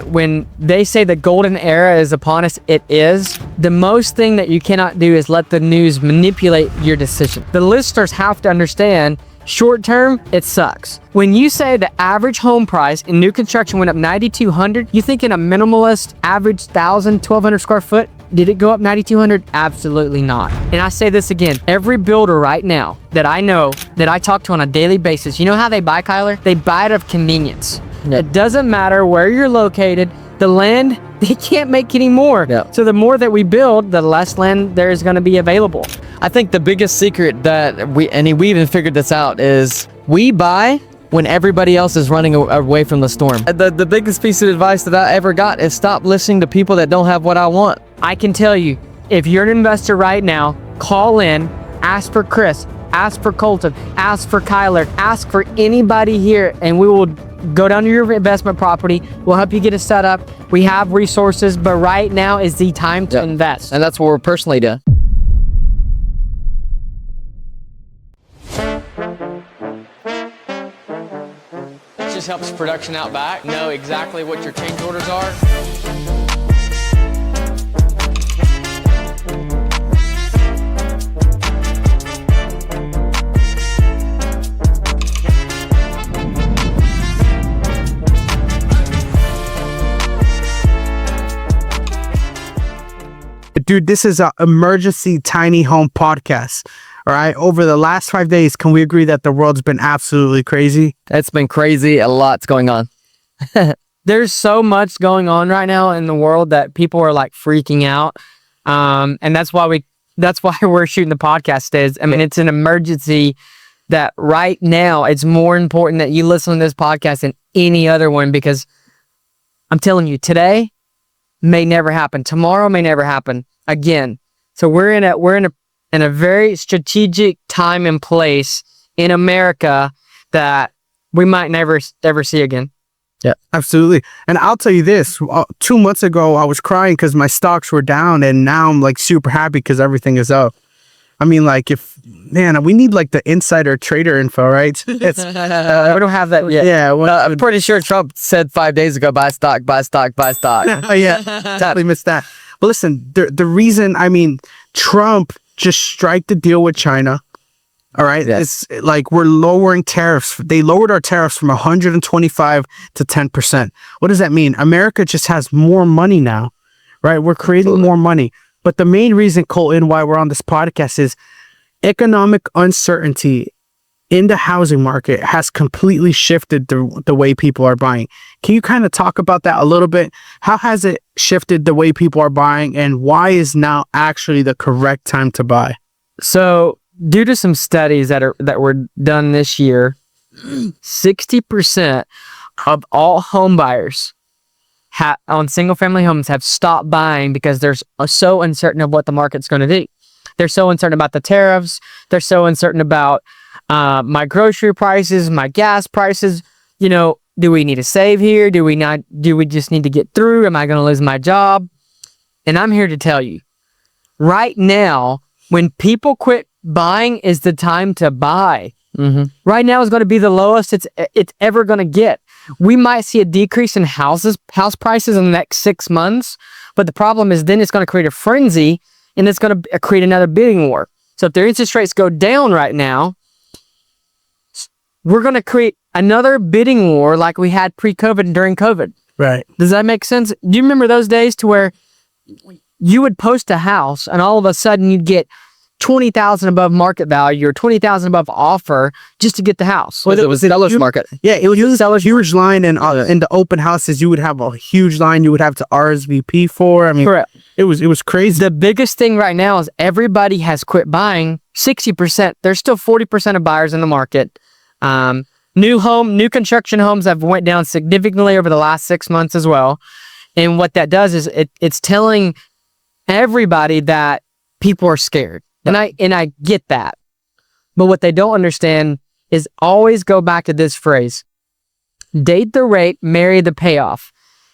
When they say the golden era is upon us, it is. The most thing that you cannot do is let the news manipulate your decision. The listeners have to understand, short term, it sucks. When you say the average home price in new construction went up $9,200, you think in a minimalist average 1,000, 1,200 square foot, did it go up 9,200? Absolutely not. And I say this again, every builder right now that I know, that I talk to on a daily basis, you know how they buy, Kyler? They buy it of convenience. Yep. It doesn't matter where you're located, the land, they can't make any more. Yep. So the more that we build, the less land there is gonna be available. I think the biggest secret that we even figured this out is we buy when everybody else is running away from the storm. The biggest piece of advice that I ever got is stop listening to people that don't have what I want. I can tell you, if you're an investor right now, call in, ask for Chris, ask for Kolton, ask for Kyler, ask for anybody here, and we will go down to your investment property. We'll help you get it set up. We have resources, but right now is the time to invest. And that's what we're personally doing. Just helps production out back know exactly what your change orders are. Dude, this is an emergency tiny home podcast. All right. Over the last 5 days, can we agree that the world's been absolutely crazy? It's been crazy. A lot's going on. There's so much going on right now in the world that people are like freaking out. And that's why we're shooting the podcast today. I mean, it's an emergency that right now it's more important that you listen to this podcast than any other one, because I'm telling you, today may never happen. Tomorrow may never happen again. So we're in a very strategic time and place in America that we might never ever see again. Yeah, absolutely. And I'll tell you this, 2 months ago, I was crying because my stocks were down, and now I'm like super happy because everything is up. I mean, like, we need like the insider trader info, right? It's, we don't have that yet. Yeah. I'm pretty sure Trump said 5 days ago, buy stock, buy stock, buy stock. Oh, yeah, totally missed that. But listen, the reason, Trump just striked the deal with China. All right. Yes. It's like we're lowering tariffs. They lowered our tariffs from 125 to 10%. What does that mean? America just has more money now, right? We're creating more money. But the main reason, Kolton, why we're on this podcast is economic uncertainty in the housing market has completely shifted the way people are buying. Can you kind of talk about that a little bit? How has it shifted the way people are buying, and why is now actually the correct time to buy? So, due to some studies that were done this year, 60% of all home buyers on single-family homes have stopped buying because they're so uncertain of what the market's going to do. They're so uncertain about the tariffs. They're so uncertain about my grocery prices, my gas prices. You know, do we need to save here? Do we not? Do we just need to get through? Am I going to lose my job? And I'm here to tell you, right now, when people quit buying is the time to buy. Mm-hmm. Right now is going to be the lowest it's ever going to get. We might see a decrease in house prices in the next 6 months, but the problem is then it's going to create a frenzy, and it's going to create another bidding war. So if their interest rates go down right now, we're going to create another bidding war like we had pre-COVID and during COVID. Right. Does that make sense? Do you remember those days to where you would post a house and all of a sudden you'd get 20,000 above market value or 20,000 above offer just to get the house? It was the seller's market. Yeah, it was a huge line, and in the open houses, you would have a huge line you would have to RSVP for. I mean, correct. It was crazy. The biggest thing right now is everybody has quit buying. 60%. There's still 40% of buyers in the market. New construction homes have went down significantly over the last 6 months as well. And what that does is it's telling everybody that people are scared. And I get that. But what they don't understand is always go back to this phrase: date the rate, marry the payoff.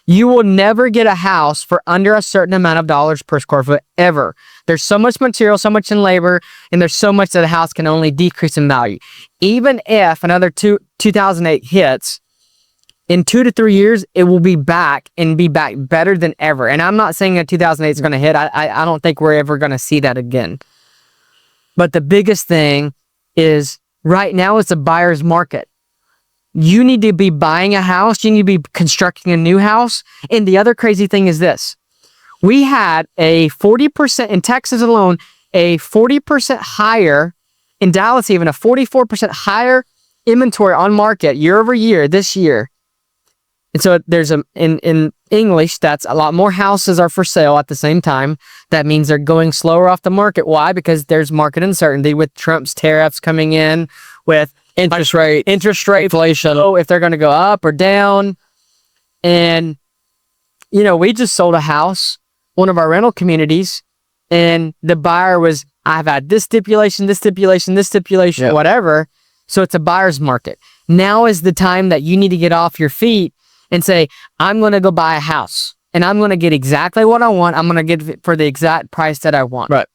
You will never get a house for under a certain amount of dollars per square foot ever. There's so much material, so much in labor, and there's so much that a house can only decrease in value. Even if another 2008 hits, in 2 to 3 years, it will be back and be back better than ever. And I'm not saying that 2008 is going to hit. I don't think we're ever going to see that again. But the biggest thing is right now it's a buyer's market. You need to be buying a house. You need to be constructing a new house. And the other crazy thing is this. We had a 40% in Texas alone, a 40% higher, in Dallas even a 44% higher inventory on market year over year this year. And so there's in English, that's a lot more houses are for sale at the same time. That means they're going slower off the market. Why? Because there's market uncertainty with Trump's tariffs coming in, with interest rate, inflation. Oh, if they're going to go up or down. And, you know, we just sold a house, one of our rental communities, and the buyer was, I've had this stipulation, Yep. whatever. So it's a buyer's market. Now is the time that you need to get off your feet and say, I'm going to go buy a house and I'm going to get exactly what I want. I'm going to get it for the exact price that I want. Right.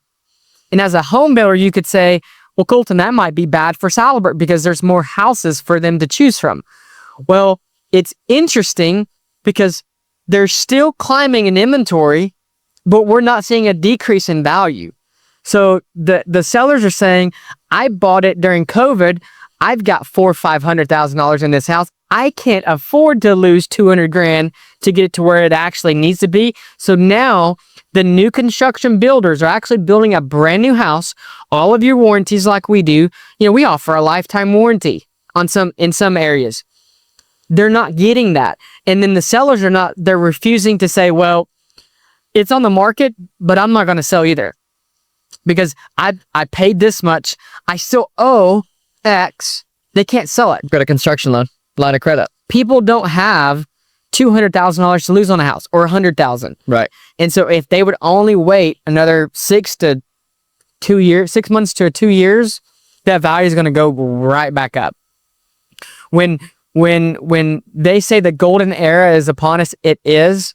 And as a home builder, you could say, well, Kolton, that might be bad for Saddlebrooke because there's more houses for them to choose from. Well, it's interesting because they're still climbing in inventory, but we're not seeing a decrease in value. So the sellers are saying, I bought it during COVID. I've got $400,000 or $500,000 in this house. I can't afford to lose 200 grand to get it to where it actually needs to be. So now the new construction builders are actually building a brand new house. All of your warranties like we do. You know, we offer a lifetime warranty in some areas. They're not getting that. And then the sellers they're refusing to say, well, it's on the market, but I'm not going to sell either. Because I paid this much. I still owe X. They can't sell it. Got a construction line of credit. People don't have $200,000 to lose on a house or $100,000. Right. And so if they would only wait another 6 months to 2 years, that value is going to go right back up. When they say the golden era is upon us, it is.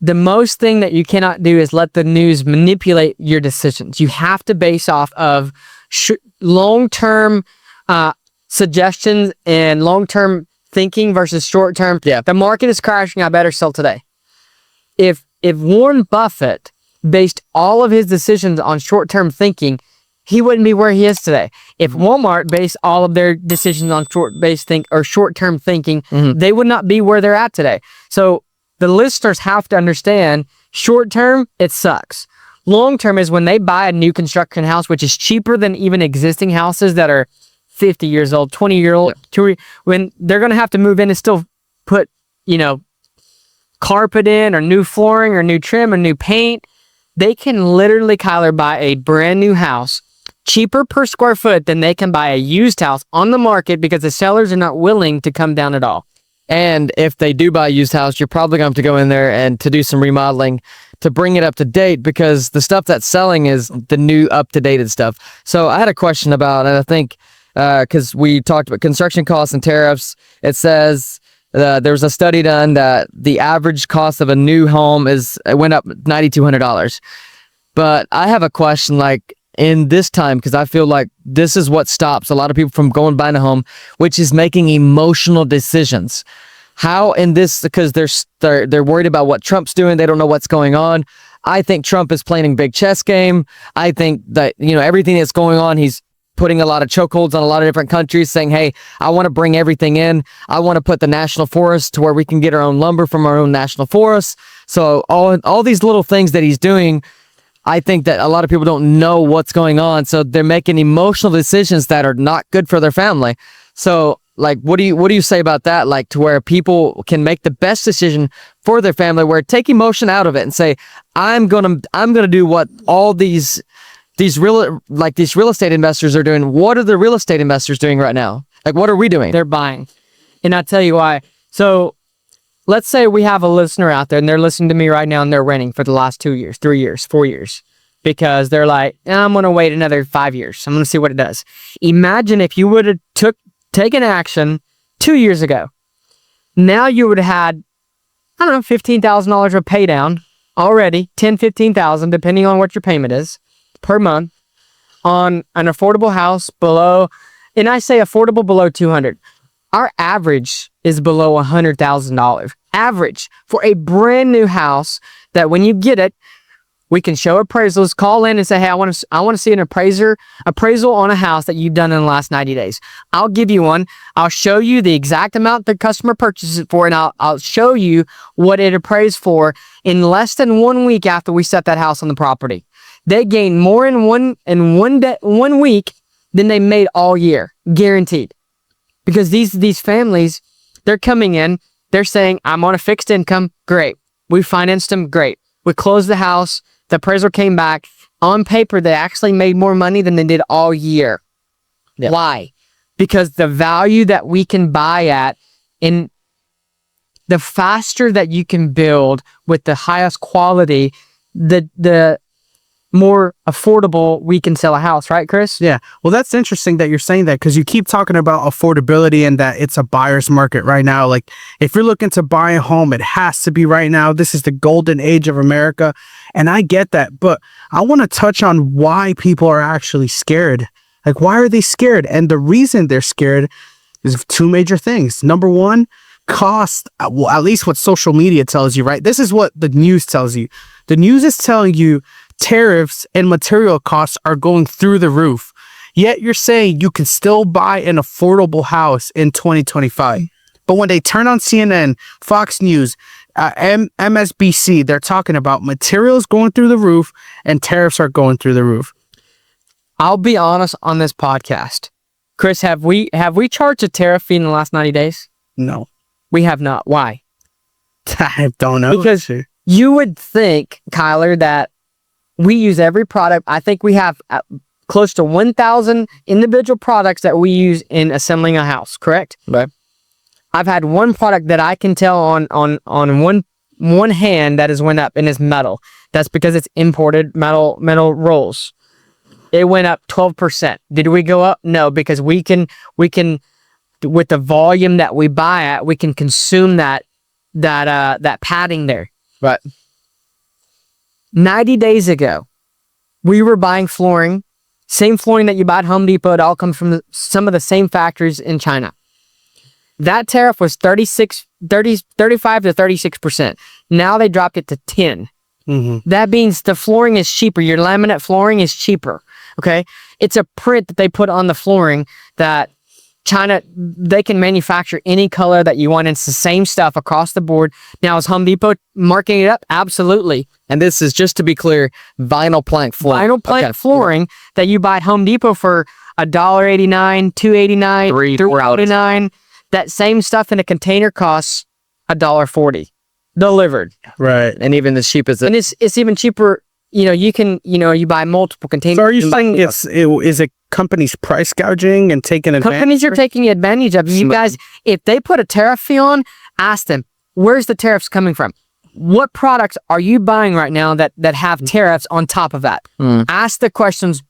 The most thing that you cannot do is let the news manipulate your decisions. You have to base off of long-term suggestions and long-term thinking versus short-term. Yeah. The market is crashing. I better sell today. If Warren Buffett based all of his decisions on short-term thinking, he wouldn't be where he is today. If Walmart based all of their decisions on short-term thinking, they would not be where they're at today. So the listeners have to understand, short-term, it sucks. Long-term is when they buy a new construction house, which is cheaper than even existing houses that are 50 years old, 20-year-old, when they're going to have to move in and still put, carpet in or new flooring or new trim or new paint. They can literally, Kyler, buy a brand new house cheaper per square foot than they can buy a used house on the market because the sellers are not willing to come down at all. And if they do buy a used house, you're probably going to have to go in there and to do some remodeling to bring it up to date because the stuff that's selling is the new up-to-dated stuff. So I had a question about, and I think because we talked about construction costs and tariffs, it says there was a study done that the average cost of a new home went up $9,200. But I have a question, like, in this time, because I feel like this is what stops a lot of people from going buying a home, which is making emotional decisions. How in this, because they're worried about what Trump's doing, they don't know what's going on. I think Trump is playing a big chess game. I think that everything that's going on, he's putting a lot of chokeholds on a lot of different countries, saying, hey, I want to bring everything in. I want to put the national forest to where we can get our own lumber from our own national forests. So all these little things that he's doing, I think that a lot of people don't know what's going on, so they're making emotional decisions that are not good for their family. So, like, what do you say about that? Like, to where people can make the best decision for their family, where take emotion out of it and say, I'm gonna do what all these real estate investors are doing. What are the real estate investors doing right now? Like, what are we doing? They're buying, and I'll tell you why. So, let's say we have a listener out there and they're listening to me right now and they're renting for the last 2 years, 3 years, 4 years, because they're like, I'm going to wait another 5 years. I'm going to see what it does. Imagine if you would have taken action 2 years ago. Now you would have had, I don't know, $15,000 of pay down already, $10,000, $15,000, depending on what your payment is per month on an affordable house below, and I say affordable below 200. our average is below $100,000. Average for a brand new house that when you get it, we can show appraisals, call in and say, hey, I want to see an appraisal on a house that you've done in the last 90 days. I'll give you one. I'll show you the exact amount the customer purchases it for, and I'll show you what it appraised for in less than 1 week after we set that house on the property. They gain more in one week than they made all year, guaranteed. Because these families, they're coming in, they're saying, I'm on a fixed income, great. We financed them, great. We closed the house, the appraiser came back. On paper, they actually made more money than they did all year. Yep. Why? Because the value that we can buy at, in the faster that you can build with the highest quality, the more affordable we can sell a house, right, Chris? Yeah. Well, that's interesting that you're saying that, because you keep talking about affordability and that it's a buyer's market right now. Like, if you're looking to buy a home, it has to be right now. This is the golden age of America. And I get that, but I want to touch on why people are actually scared. Like, why are they scared? And the reason they're scared is two major things. Number one, cost. Well, at least what social media tells you, right? This is what the news tells you. The news is telling you tariffs and material costs are going through the roof. Yet you're saying you can still buy an affordable house in 2025. But when they turn on CNN, Fox News, MSBC, they're talking about materials going through the roof and tariffs are going through the roof. I'll be honest on this podcast. Chris, have we charged a tariff fee in the last 90 days? No. We have not. Why? I don't know. Because you would think, Kyler, that we use every product. I think we have close to 1,000 individual products that we use in assembling a house, correct? Right. I've had one product that I can tell on one hand that has went up, and it's metal. That's because it's imported metal rolls. It went up 12%. Did we go up? No, because we can with the volume that we buy at, we can consume that padding there. Right. 90 days ago, we were buying flooring, same flooring that you buy at Home Depot. It all comes from some of the same factories in China. That tariff was 35 to 36%. Now they dropped it to 10. Mm-hmm. That means the flooring is cheaper. Your laminate flooring is cheaper. Okay. It's a print that they put on the flooring that China, they can manufacture any color that you want. It's the same stuff across the board. Now, is Home Depot marking it up? Absolutely. And this is, just to be clear, vinyl plank flooring. Vinyl plank flooring that you buy at Home Depot for $1.89, $2.89, $3.49. That same stuff in a container costs $1.40 delivered. Right. And even as cheap as it. And it's even cheaper. You buy multiple containers. So are you saying is it companies price gouging and taking advantage? Companies are taking advantage of you guys. If they put a tariff fee on, ask them, where's the tariffs coming from? What products are you buying right now that have tariffs on top of that? Ask the questions.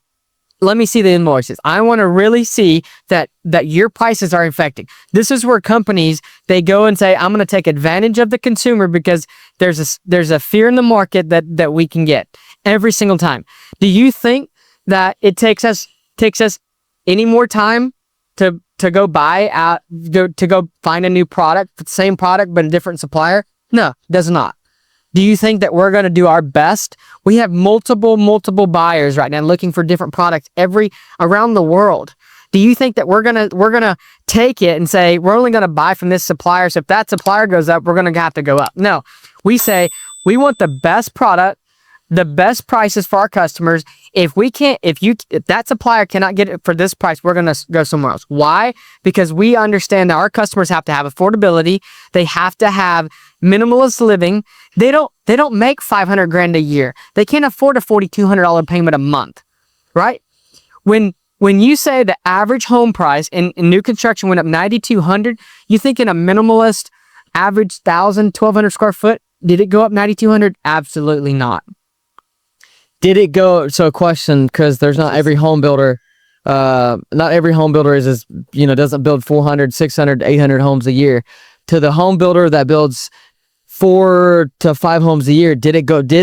Let me see the invoices. I want to really see that your prices are affecting. This is where companies, they go and say, I'm going to take advantage of the consumer because there's a fear in the market that we can get every single time. Do you think that it takes us any more time to go to go find a new product, the same product but a different supplier? No, it does not. Do you think that we're going to do our best? We have multiple buyers right now looking for different products around the world. Do you think that we're gonna take it and say we're only gonna buy from this supplier? So if that supplier goes up, we're gonna have to go up. No, we say we want the best product, the best prices for our customers. If that supplier cannot get it for this price, we're gonna go somewhere else. Why? Because we understand that our customers have to have affordability. They have to have minimalist living. They don't make $500,000 a year. They can't afford a $4,200 payment a month, right? When you say the average home price in new construction went up $9,200, you think in a minimalist average 1,000, 1,200 square foot, did it go up $9,200? Absolutely not. Did it go? So a question, because there's not every home builder. Not every home builder is doesn't build 400, 600, 800 homes a year. To the home builder that builds 4 to 5 homes a year, did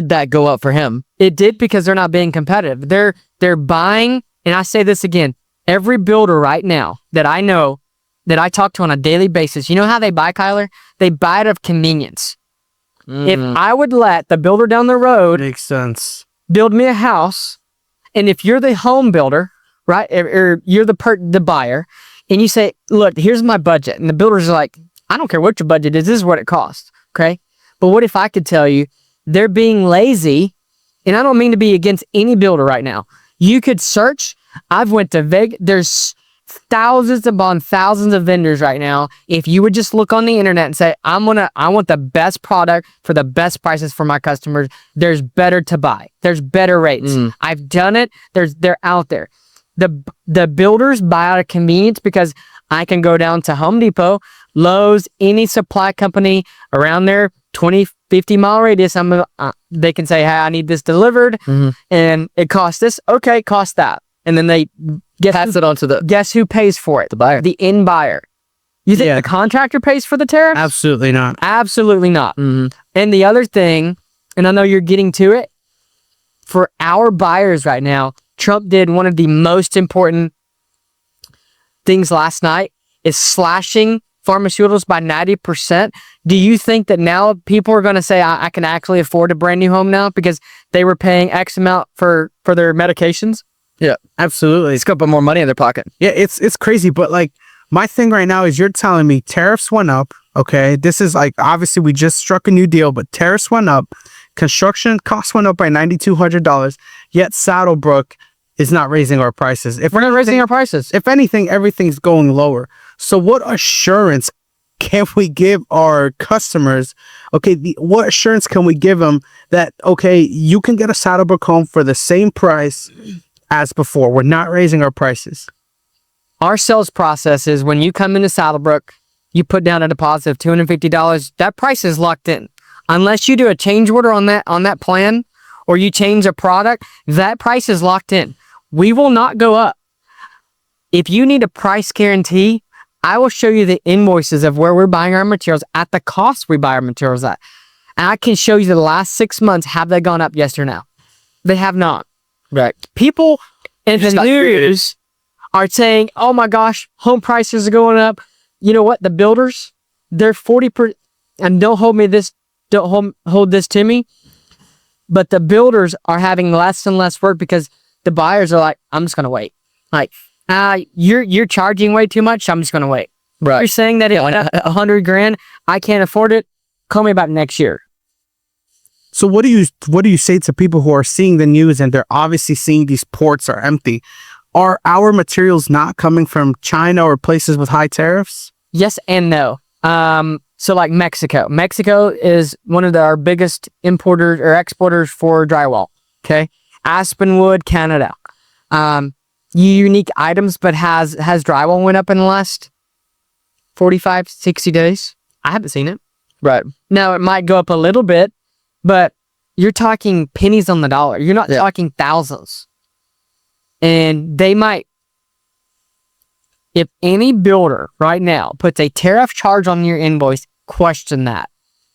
that go up for him? It did, because they're not being competitive. They're buying, and I say this again, every builder right now that I know that I talk to on a daily basis, you know how they buy, Kyler? They buy it of convenience. If I would let the builder down the road Makes sense. build me a house, and if you're the home builder, right, or you're the buyer, and you say, look, here's my budget, and the builder's like, I don't care what your budget is, this is what it costs, okay? But what if I could tell you they're being lazy, and I don't mean to be against any builder right now. You could search. I've went to Vegas. There's thousands upon thousands of vendors right now. If you would just look on the internet and say, I want the best product for the best prices for my customers, there's better to buy. There's better rates. I've done it. They're out there. The builders buy out of convenience because I can go down to Home Depot, Lowe's, any supply company around there, 20, 50 mile radius. They can say, hey, I need this delivered and it costs this. Okay, cost that. And then they Pass it on to guess who pays for it? The buyer. The end buyer. You think the contractor pays for the tariff? Absolutely not. Absolutely not. And the other thing, and I know you're getting to it, for our buyers right now, Trump did one of the most important things last night is slashing pharmaceuticals by 90%. Do you think that now people are going to say, I can actually afford a brand new home now because they were paying X amount for their medications? Yeah, absolutely. It's gonna put more money in their pocket. Yeah, it's crazy. But like, my thing right now is you're telling me tariffs went up. Okay, this is like, obviously we just struck a new deal, but tariffs went up. Construction costs went up by $9,200. Yet Saddlebrook is not raising our prices. If We're not raising our prices. If anything, everything's going lower. So what assurance can we give our customers? Okay, what assurance can we give them that, okay, you can get a Saddlebrook home for the same price as before? We're not raising our prices. Our sales process is when you come into Saddlebrook, you put down a deposit of $250. That price is locked in. Unless you do a change order on that plan or you change a product, that price is locked in. We will not go up. If you need a price guarantee, I will show you the invoices of where we're buying our materials at the cost we buy our materials at. And I can show you the last 6 months, have they gone up, yes or no? They have not. Right. People in the news are saying, oh my gosh, home prices are going up. You know what? The builders, they're 40%, and don't hold this to me, but the builders are having less and less work because the buyers are like, I'm just going to wait. Like, you're charging way too much. I'm just going to wait. Right. You're saying that $100,000, I can't afford it. Call me about next year. So what do you say to people who are seeing the news and they're obviously seeing these ports are empty? Are our materials not coming from China or places with high tariffs? Yes and no. So like Mexico. Mexico is one of our biggest importers or exporters for drywall. Okay. Aspenwood, Canada. Unique items, but has drywall went up in the last 45, 60 days? I haven't seen it. Right. Now it might go up a little bit, but you're talking pennies on the dollar. You're not talking thousands. And they might, if any builder right now puts a tariff charge on your invoice, question that.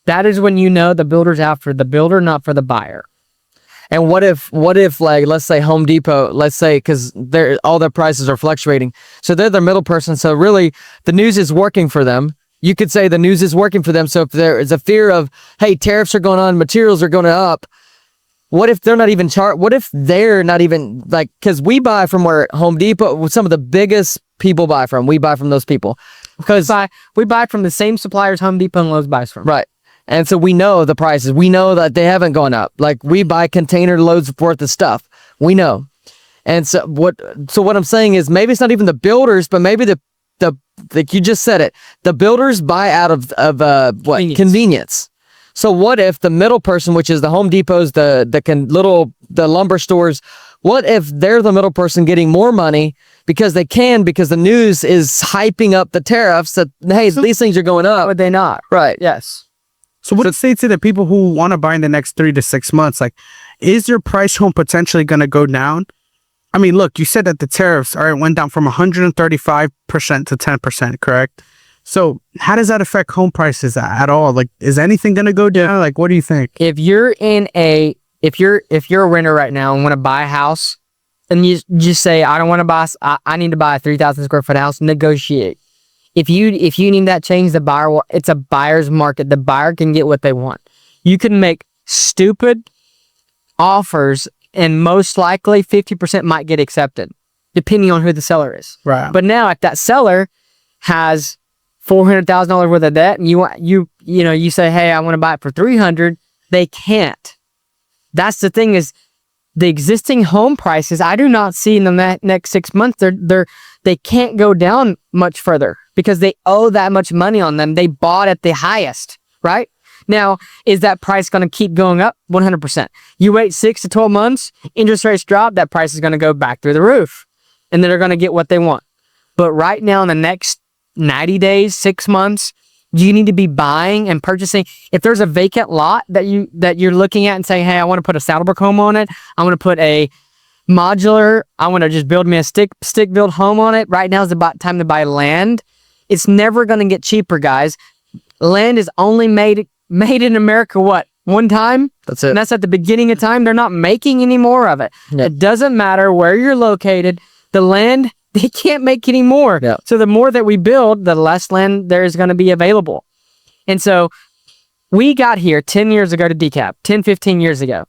That is when you know the builder's out for the builder, not for the buyer. And what if like, let's say Home Depot, let's say, because all their prices are fluctuating. So they're the middle person. So really the news is working for them. You could say the news is working for them. So if there is a fear of, hey, tariffs are going on, materials are going up, what if they're not even what if they're not even like, because we buy from where Home Depot, some of the biggest people buy from, we buy from those people. Because we buy from the same suppliers Home Depot and Lowe's buys from. Right. And so we know the prices. We know that they haven't gone up. Like we buy container loads worth of stuff. We know. And so what I'm saying is maybe it's not even the builders, but maybe like you just said it, the builders buy out of convenience. So what if the middle person, which is the Home Depots, the lumber stores, what if they're the middle person getting more money because the news is hyping up the tariffs that, hey, these things are going up. Would they not? Right. Yes. So what do you say to the people who want to buy in the next 3 to 6 months? Like, is your price home potentially going to go down? I mean, look, you said that the tariffs went down from 135% to 10%, correct? So how does that affect home prices at all? Like, is anything going to go down? Like, what do you think? If you're if you're a renter right now and want to buy a house and you just say, I don't want to buy, I need to buy a 3,000 square foot house, negotiate. If you need that change, it's a buyer's market. The buyer can get what they want. You can make stupid offers, and most likely 50% might get accepted, depending on who the seller is. Right. But now, if that seller has $400,000 worth of debt, and you say, hey, I want to buy it for $300,000, they can't. That's the thing, is the existing home prices, I do not see in the next 6 months, they can't go down much further because they owe that much money on them. They bought at the highest, right? Now, is that price going to keep going up? 100%. You wait 6 to 12 months, interest rates drop, that price is going to go back through the roof, and then they're going to get what they want. But right now, in the next 90 days, 6 months, you need to be buying and purchasing. If there's a vacant lot that you're looking at and saying, hey, I want to put a Saddlebrooke home on it, I want to put a modular, I want to just build me a stick build home on it, right now is about time to buy land. It's never going to get cheaper, guys. Land is only made in America, what, one time? That's it. And that's at the beginning of time. They're not making any more of it. Yep. It doesn't matter where you're located. The land, they can't make any more. Yep. So the more that we build, the less land there is going to be available. And so we got here 10 years ago to DeKalb, 10, 15 years ago.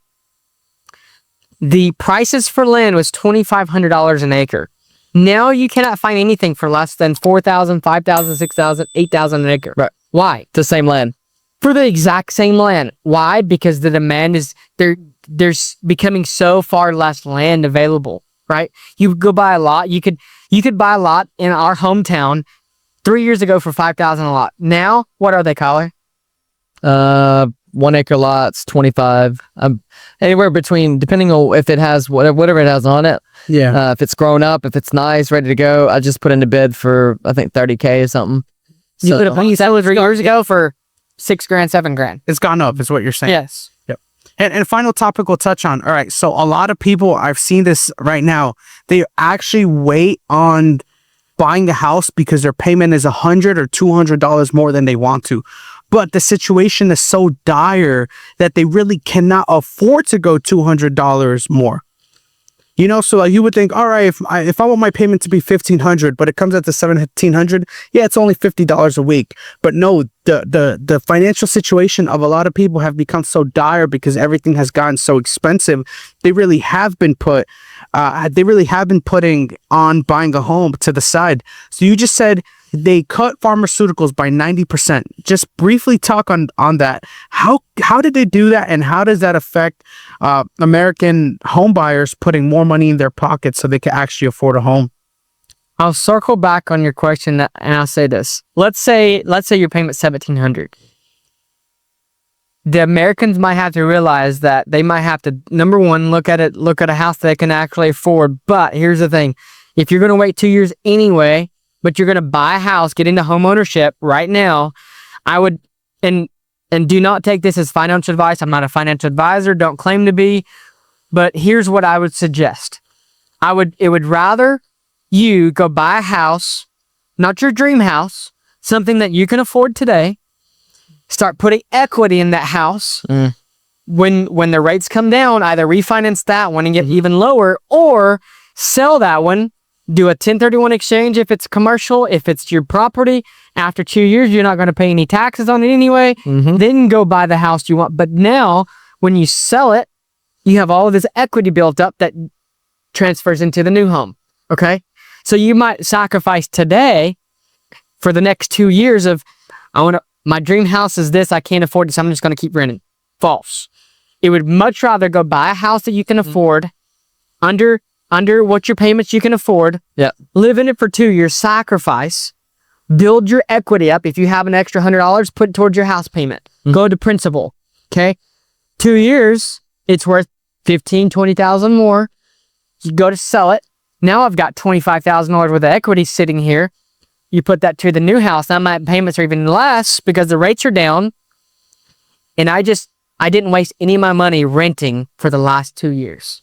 The prices for land was $2,500 an acre. Now you cannot find anything for less than $4,000, $5,000, $6,000, $8,000 an acre. Right. Why? The same land. For the exact same land. Why? Because the demand is there's becoming so far less land available, right? You go buy a lot, you could buy a lot in our hometown 3 years ago for $5,000 a lot. Now, what are they, Collar? 1 acre lots, 25. Anywhere between, depending on if it has whatever it has on it. Yeah. If it's grown up, if it's nice, ready to go, I just put in a bid for, I think, $30K or something. You put a settled 3 years ago for $6,000, $7,000. It's gone up, is what you're saying. Yes. Yep. And final topic we'll touch on. All right. So a lot of people, I've seen this right now, they actually wait on buying the house because their payment is $100 or $200 more than they want to. But the situation is so dire that they really cannot afford to go $200 more. You know, so you would think, all right, if I want my payment to be $1,500, but it comes out to $1,700, yeah, it's only $50 a week. But no, the financial situation of a lot of people have become so dire because everything has gotten so expensive. They really have been putting on buying a home to the side. So you just said they cut pharmaceuticals by 90%. Just briefly talk on that. How did they do that, and how does that affect American home buyers putting more money in their pockets so they can actually afford a home? I'll circle back on your question and I'll say this. Let's say your payment's $1,700. The Americans might have to realize that they might have to, number one, look at a house they can actually afford. But here's the thing. If you're going to wait 2 years anyway, but you're going to buy a house, get into home ownership right now, I would, and do not take this as financial advice. I'm not a financial advisor. Don't claim to be. But here's what I would suggest. It would rather you go buy a house, not your dream house, something that you can afford today. Start putting equity in that house. When the rates come down, either refinance that one and get even lower, or sell that one, do a 1031 exchange if it's commercial, if it's your property. After 2 years, you're not going to pay any taxes on it anyway. Then go buy the house you want. But now, when you sell it, you have all of this equity built up that transfers into the new home. Okay? So you might sacrifice today for the next 2 years of, my dream house is this, I can't afford this, I'm just going to keep renting. False. It would much rather go buy a house that you can afford under what your payments you can afford. Yeah. Live in it for 2 years, sacrifice, build your equity up. If you have an extra $100, put it towards your house payment. Go to principal. Okay. 2 years, it's worth $15,000, $20,000 more. You go to sell it. Now I've got $25,000 worth of equity sitting here. You put that to the new house. Now my payments are even less because the rates are down. And I didn't waste any of my money renting for the last 2 years.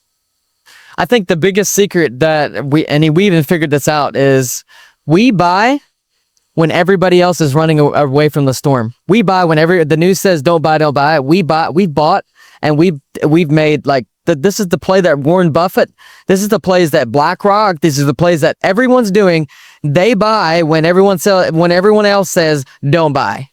I think the biggest secret that we even figured this out is we buy when everybody else is running away from the storm. We buy whenever the news says don't buy. We bought, and we've made like this is the play that Warren Buffett, this is the plays that BlackRock, this is the plays that everyone's doing. They buy when everyone else says don't buy.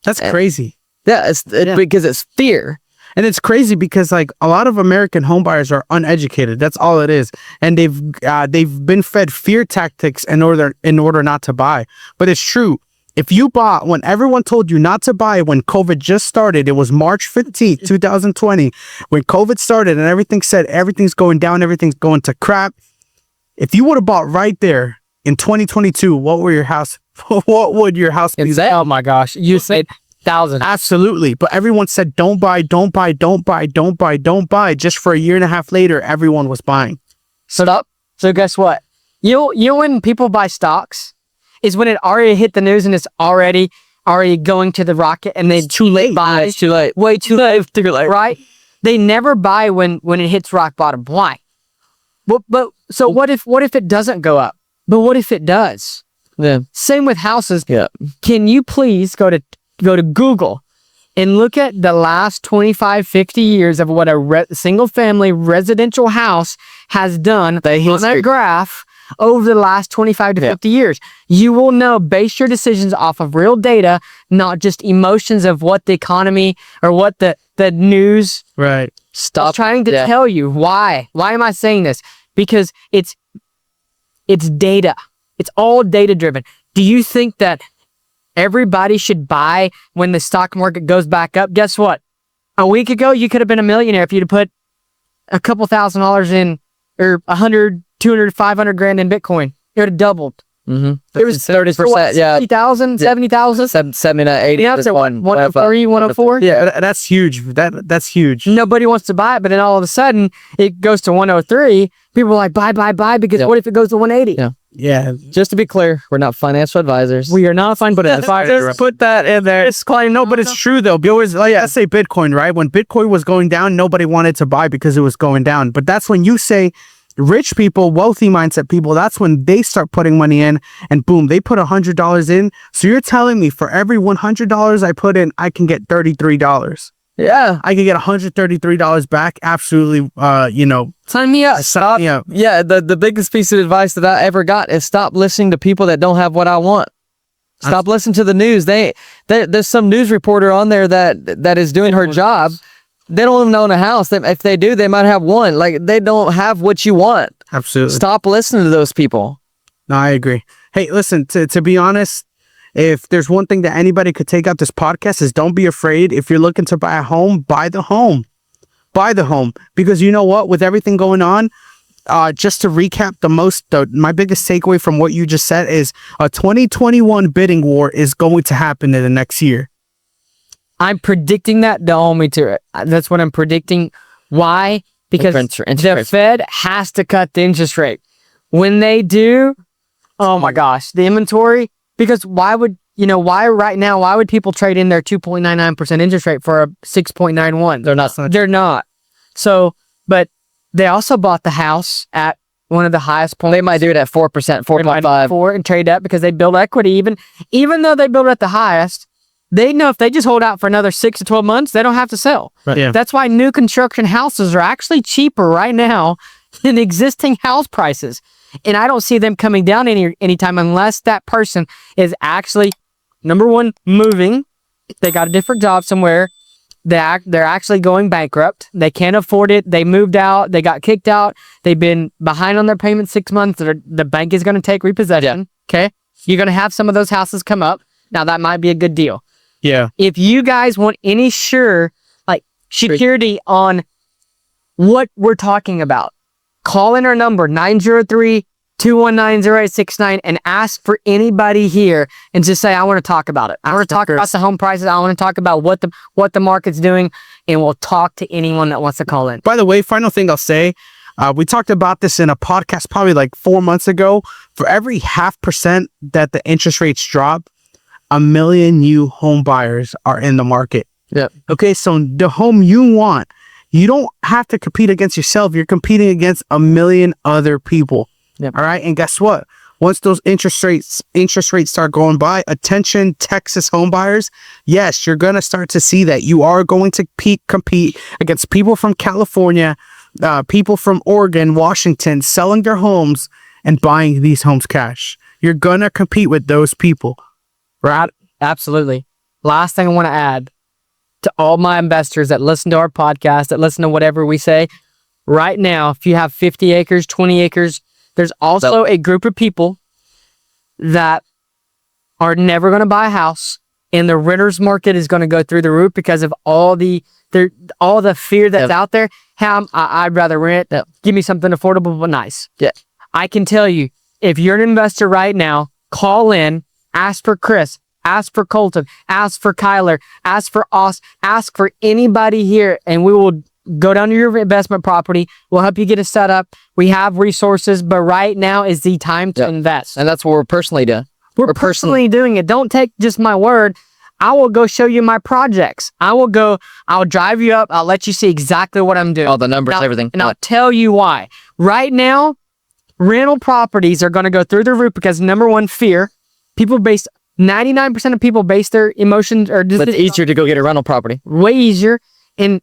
That's crazy. Yeah, because it's fear. And it's crazy because like a lot of American homebuyers are uneducated. That's all it is, and they've been fed fear tactics in order not to buy. But it's true. If you bought when everyone told you not to buy when COVID just started, it was March 15th, 2020, when COVID started and everything said everything's going down, everything's going to crap. If you would have bought right there in 2022, what would your house be? Oh my gosh. You said thousands. Absolutely. But everyone said, don't buy, don't buy, don't buy, don't buy, don't buy. Just for a year and a half later, everyone was buying. So guess what? You know when people buy stocks is when it already hit the news and it's already going to the rocket and they Too late. buy. It's too late. Way too late. Right? They never buy when it hits rock bottom. Why? But so what if it doesn't go up? But what if it does? Yeah. Same with houses. Yeah. Can you please go to Google and look at the last 25, 50 years of what a single family residential house has done on that graph over the last 25 to 50 years. You will know, base your decisions off of real data, not just emotions of what the economy or what the news Right. is trying to tell you. Why? Why am I saying this? Because it's data. It's all data driven. Do you think that everybody should buy when the stock market goes back up? Guess what? A week ago, you could have been a millionaire if you'd have put a couple $1,000s in, or 100, 200, 500 grand in Bitcoin. It would have doubled. Mm-hmm. It was 30%. Yeah. 60,000, 70,000. 70 to 80. Yeah, it's at 103, 104. Yeah, that's huge. That's huge. Nobody wants to buy it, but then all of a sudden, it goes to 103. People are like, buy, because what if it goes to 180? Yeah. Yeah. Just to be clear, we're not financial advisors. We are not fine, but Just put that in there. It's claim no, but it's true though. Let's say Bitcoin, right? When Bitcoin was going down, nobody wanted to buy because it was going down. But that's when you say rich people, wealthy mindset people, that's when they start putting money in and boom, they put $100 in. So you're telling me for every $100 I put in, I can get $33. Yeah. I can get $133 back. Absolutely. Sign me up. Sign me up. Yeah, the biggest piece of advice that I ever got is stop listening to people that don't have what I want. Stop listening to the news. There's some news reporter on there that is doing her job. They don't even own a house. If they do, they might have one. Like, they don't have what you want. Absolutely. Stop listening to those people. No, I agree. Hey, listen, to be honest, if there's one thing that anybody could take out this podcast is don't be afraid. If you're looking to buy a home, buy the home. Buy the home. Because you know what? With everything going on, just to recap, my biggest takeaway from what you just said is a 2021 bidding war is going to happen in the next year. I'm predicting that. Don't hold me to it. That's what I'm predicting. Why? Because the Fed has to cut the interest rate. When they do, oh my gosh, the inventory, because why would people trade in their 2.99% interest rate for a 6.91? They're not. So, but they also bought the house at one of the highest points. They might do it at 4%, 4.5. And trade up because they build equity. Even though they build it at the highest, they know if they just hold out for another 6 to 12 months, they don't have to sell. Right. Yeah. That's why new construction houses are actually cheaper right now than existing house prices. And I don't see them coming down anytime unless that person is actually, number one, moving. They got a different job somewhere. They're actually going bankrupt. They can't afford it. They moved out. They got kicked out. They've been behind on their payment 6 months. The bank is going to take repossession. Okay. You're going to have some of those houses come up. Now that might be a good deal. Yeah. If you guys want any security on what we're talking about, call in our number 903-219-0869 and ask for anybody here and just say, I want to talk about it. I want to talk about the home prices. I want to talk about what the market's doing, and we'll talk to anyone that wants to call in. By the way, final thing I'll say, we talked about this in a podcast probably like 4 months ago. For every 0.5% that the interest rates drop, 1 million new home buyers are in the market. Yeah. Okay, so the home you want, you don't have to compete against yourself. You're competing against 1 million other people. Yep. All right, and guess what? Once those interest rates start going by, attention, Texas home buyers, yes, you're gonna start to see that you are going to compete against people from California, people from Oregon, Washington, selling their homes and buying these homes cash. You're gonna compete with those people. Right? Absolutely. Last thing I want to add to all my investors that listen to our podcast, that listen to whatever we say, right now, if you have 50 acres, 20 acres, there's also a group of people that are never going to buy a house, and the renter's market is going to go through the roof because of all the fear that's out there. I'd rather rent. Give me something affordable but nice. Yeah. I can tell you, if you're an investor right now, call in, ask for Chris, ask for Kolton, ask for Kyler, ask for us, ask for anybody here, and we will go down to your investment property. We'll help you get it set up. We have resources, but right now is the time to invest. And that's what we're personally doing. We're personally doing it. Don't take just my word. I will go show you my projects. I'll drive you up. I'll let you see exactly what I'm doing. All the numbers, everything. And I'll tell you why. Right now, rental properties are going to go through the roof because number one, fear. 99% of people base their emotions or It's easier to go get a rental property. Way easier. And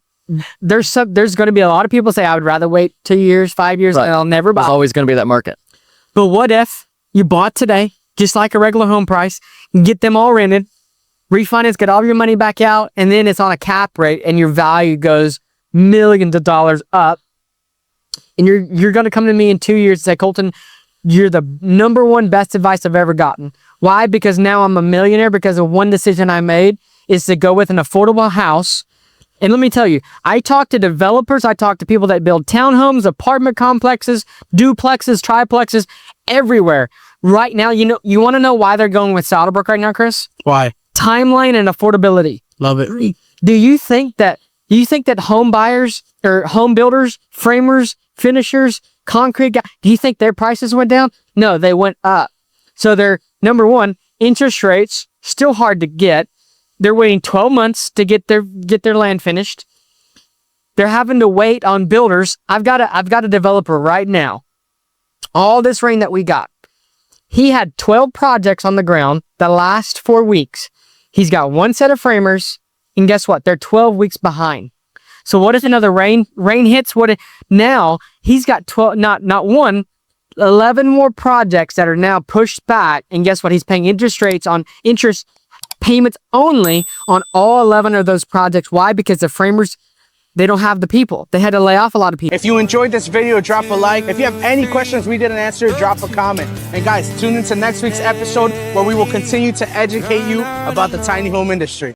there's going to be a lot of people say, I would rather wait 2 years, 5 years, and I'll never buy. There's always going to be that market. But what if you bought today, just like a regular home price, get them all rented, refinance, get all your money back out, and then it's on a cap rate and your value goes millions of dollars up. And you're going to come to me in 2 years and say, Kolton, you're the number one best advice I've ever gotten. Why? Because now I'm a millionaire because of one decision I made is to go with an affordable house. And let me tell you, I talk to developers, I talk to people that build townhomes, apartment complexes, duplexes, triplexes, everywhere. Right now, you want to know why they're going with Saddlebrooke right now, Chris? Why? Timeline and affordability. Love it. Do you think that home buyers or home builders, framers, finishers, concrete guys, do you think their prices went down? No, they went up. So they're, number one, interest rates, still hard to get. They're waiting 12 months to get their land finished. They're having to wait on builders. I've got a developer right now. All this rain that we got. He had 12 projects on the ground the last 4 weeks. He's got one set of framers, and guess what? They're 12 weeks behind. So what if another rain hits? Now he's got 12, not one, 11 more projects that are now pushed back, and guess what? He's paying interest payments only on all 11 of those projects. Why? Because the framers, they don't have the people. They had to lay off a lot of people. If you enjoyed this video, drop a like. If you have any questions we didn't answer, drop a comment. And guys, tune into next week's episode where we will continue to educate you about the tiny home industry.